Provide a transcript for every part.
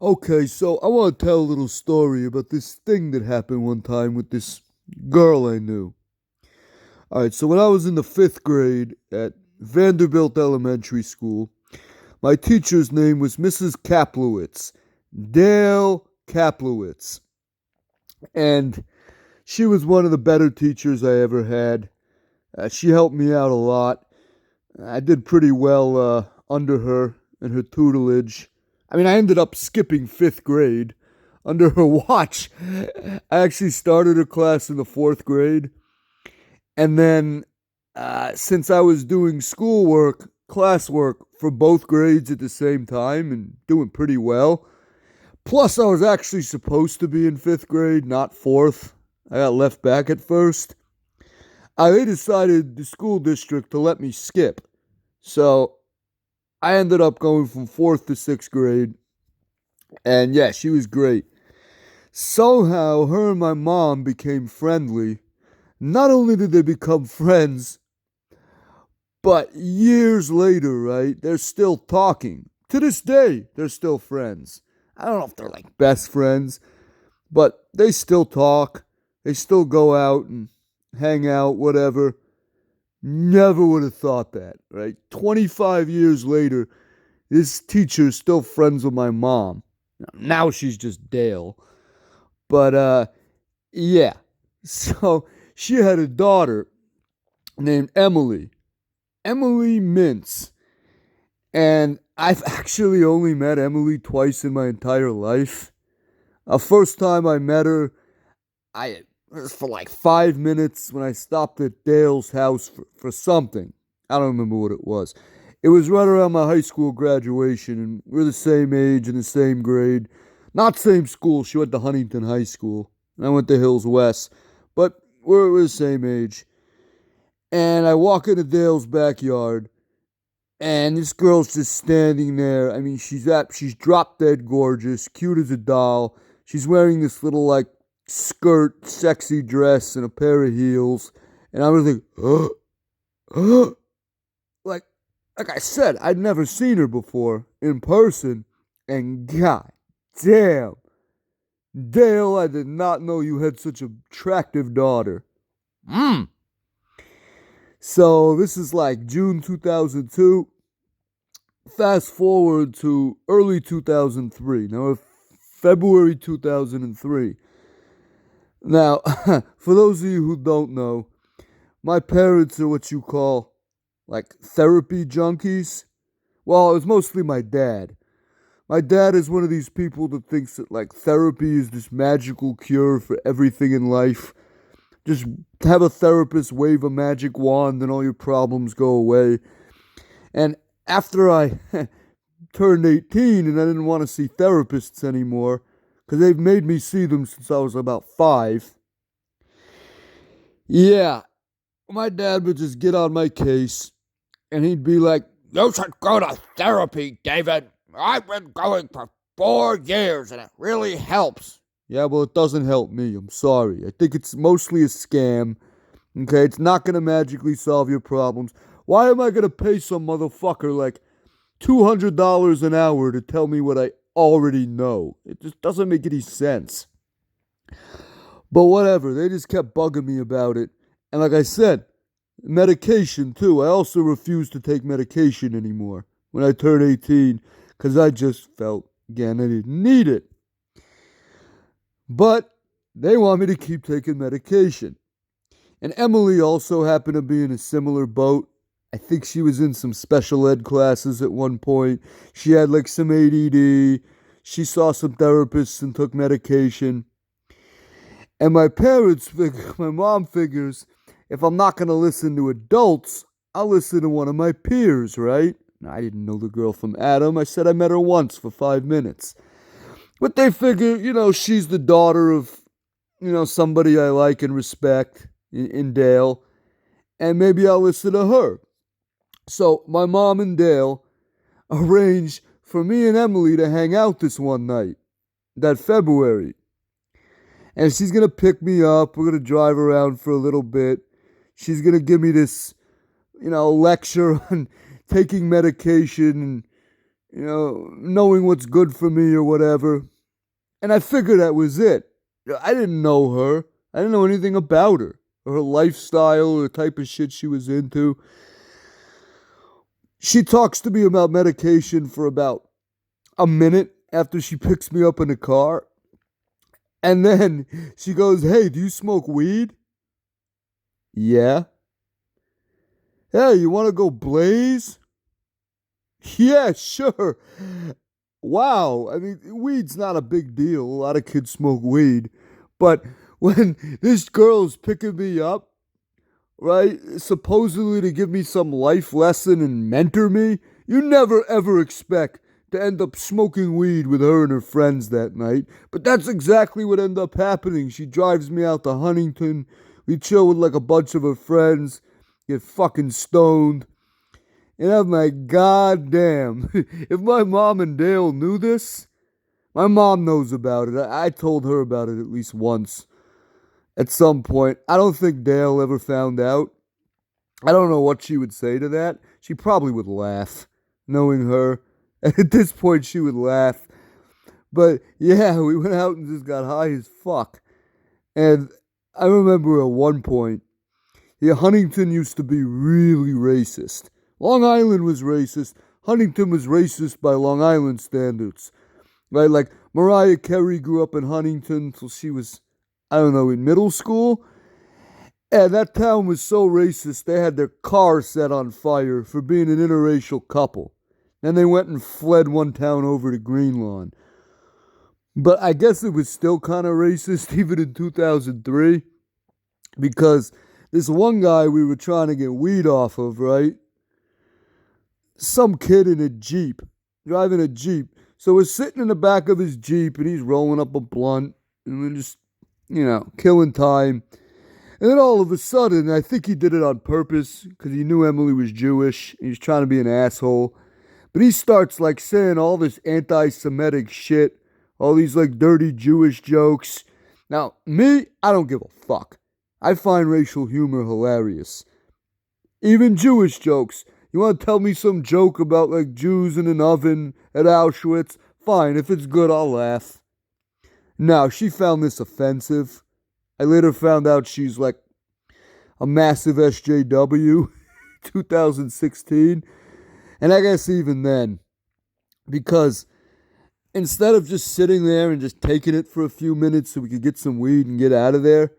Okay, so I want to tell a little story about this thing that happened one time with this girl I knew. All right, so when I was in the fifth grade at Vanderbilt Elementary School, my teacher's name was Mrs. Kaplowitz, Dale Kaplowitz. And she was one of the better teachers I ever had. She helped me out a lot. I did pretty well under her and her tutelage. I mean, I ended up skipping fifth grade under her watch. I actually started her class in the fourth grade. And then, since I was doing schoolwork, classwork for both grades at the same time and doing pretty well, plus I was actually supposed to be in fifth grade, not fourth. I got left back at first. They decided, the school district, to let me skip. So I ended up going from fourth to sixth grade. And yeah, she was great. Somehow, her and my mom became friendly. Not only did they become friends, but years later, right, they're still talking. To this day, they're still friends. I don't know if they're like best friends, but they still talk. They still go out and hang out, whatever. Never would have thought that, right? 25 years later, this teacher is still friends with my mom. Now she's just Dale. But yeah. So she had a daughter named Emily. Emily Mintz. And I've actually only met Emily twice in my entire life. First time I met her, it was for like 5 minutes when I stopped at Dale's house for something. I don't remember what it was. It was right around my high school graduation, and we're the same age and the same grade. Not same school. She went to Huntington High School, and I went to Hills West. But we're the same age. And I walk into Dale's backyard, and this girl's just standing there. I mean, she's drop dead gorgeous, cute as a doll. She's wearing this little like skirt, sexy dress, and a pair of heels. And I was like, like like I said, I'd never seen her before in person. And god damn, Dale, I did not know you had such an attractive daughter. Mm. So this is like June 2002. Fast forward to early 2003. Now, February 2003. Now, for those of you who don't know, my parents are what you call like therapy junkies. Well, it was mostly my dad. My dad is one of these people that thinks that like therapy is this magical cure for everything in life. Just have a therapist wave a magic wand and all your problems go away. And after I turned 18 and I didn't want to see therapists anymore, because they've made me see them since I was about 5. Yeah, my dad would just get on my case and he'd be like, "You should go to therapy, David. I've been going for 4 years and it really helps." Yeah, well, it doesn't help me. I'm sorry. I think it's mostly a scam. Okay, it's not going to magically solve your problems. Why am I going to pay some motherfucker like $200 an hour to tell me what I already know? It just doesn't make any sense. But whatever, they just kept bugging me about it. And like I said, medication too. I also refused to take medication anymore when I turned 18 because I just felt, again, I didn't need it. But they want me to keep taking medication. And Emily also happened to be in a similar boat. I think she was in some special ed classes at one point. She had like some ADD. She saw some therapists and took medication. And my mom figures, if I'm not going to listen to adults, I'll listen to one of my peers, right? I didn't know the girl from Adam. I said I met her once for 5 minutes. But they figure, she's the daughter of, somebody I like and respect in Dale. And maybe I'll listen to her. So my mom and Dale arranged for me and Emily to hang out this one night, that February. And she's going to pick me up. We're going to drive around for a little bit. She's going to give me this, lecture on taking medication knowing what's good for me or whatever. And I figured that was it. I didn't know her. I didn't know anything about her, or her lifestyle, or the type of shit she was into. She talks to me about medication for about a minute after she picks me up in the car. And then she goes, "Hey, do you smoke weed?" "Yeah." "Hey, you want to go blaze?" "Yeah, sure." Wow. I mean, weed's not a big deal. A lot of kids smoke weed. But when this girl's picking me up, right, supposedly to give me some life lesson and mentor me, you never ever expect to end up smoking weed with her and her friends that night. But that's exactly what ended up happening. She drives me out to Huntington. We chill with like a bunch of her friends, get fucking stoned. And I'm like, God damn, if my mom and Dale knew this, my mom knows about it. I told her about it at least once at some point. I don't think Dale ever found out. I don't know what she would say to that. She probably would laugh, knowing her. At this point, she would laugh. But yeah, we went out and just got high as fuck. And I remember at one point, yeah, Huntington used to be really racist. Long Island was racist. Huntington was racist by Long Island standards. Right? Like Mariah Carey grew up in Huntington till she was, I don't know, in middle school. And that town was so racist, they had their car set on fire for being an interracial couple. Then they went and fled one town over to Greenlawn. But I guess it was still kind of racist even in 2003 because this one guy we were trying to get weed off of, right? Some kid in a Jeep, driving a Jeep. So we're sitting in the back of his Jeep and he's rolling up a blunt and we're just, killing time. And then all of a sudden, I think he did it on purpose because he knew Emily was Jewish. And he was trying to be an asshole. But he starts like saying all this anti-Semitic shit, all these like dirty Jewish jokes. Now, me, I don't give a fuck. I find racial humor hilarious. Even Jewish jokes. You want to tell me some joke about like Jews in an oven at Auschwitz? Fine, if it's good, I'll laugh. Now, she found this offensive. I later found out she's like a massive SJW, 2016. And I guess even then, because instead of just sitting there and just taking it for a few minutes so we could get some weed and get out of there,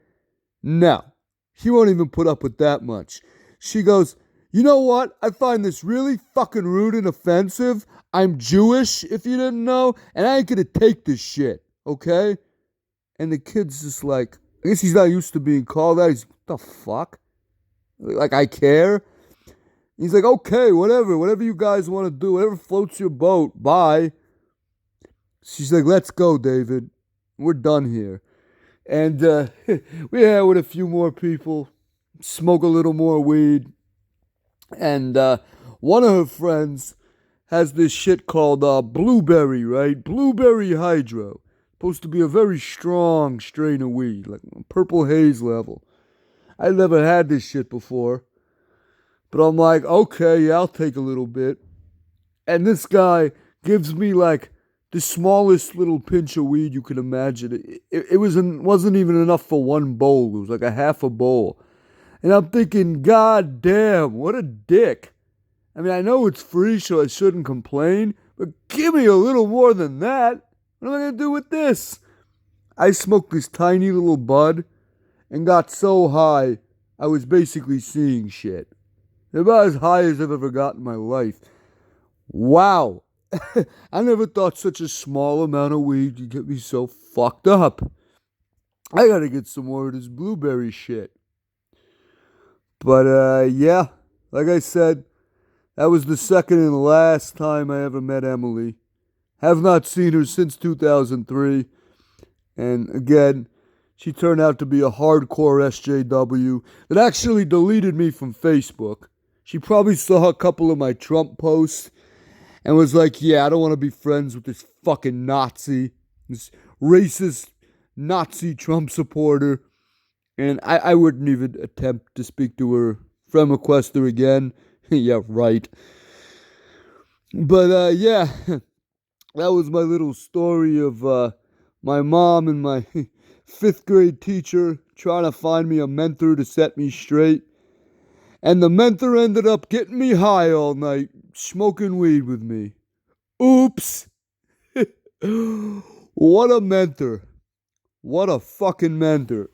no, she won't even put up with that much. She goes, "You know what? I find this really fucking rude and offensive. I'm Jewish, if you didn't know, and I ain't gonna take this shit, okay?" And the kid's just like, I guess he's not used to being called out. He's, what the fuck? Like, I care? He's like, okay, whatever you guys want to do, whatever floats your boat, bye. She's like, let's go, David. We're done here. And we hang out with a few more people, smoke a little more weed. And one of her friends has this shit called blueberry, right? Blueberry hydro. Supposed to be a very strong strain of weed, like purple haze level. I never had this shit before. But I'm like, okay, yeah, I'll take a little bit. And this guy gives me like the smallest little pinch of weed you can imagine. It wasn't even enough for one bowl. It was like a half a bowl. And I'm thinking, God damn, what a dick. I mean, I know it's free, so I shouldn't complain, but give me a little more than that. What am I going to do with this? I smoked this tiny little bud and got so high, I was basically seeing shit. About as high as I've ever got in my life. Wow. I never thought such a small amount of weed could get me so fucked up. I gotta get some more of this blueberry shit. But, yeah, like I said, that was the second and last time I ever met Emily. Have not seen her since 2003. And again, she turned out to be a hardcore SJW that actually deleted me from Facebook. She probably saw a couple of my Trump posts and was like, yeah, I don't want to be friends with this fucking Nazi, this racist Nazi Trump supporter. And I wouldn't even attempt to speak to her, friend request her again. Yeah, right. But yeah, that was my little story of my mom and my fifth grade teacher trying to find me a mentor to set me straight. And the mentor ended up getting me high all night, smoking weed with me. Oops! What a mentor. What a fucking mentor.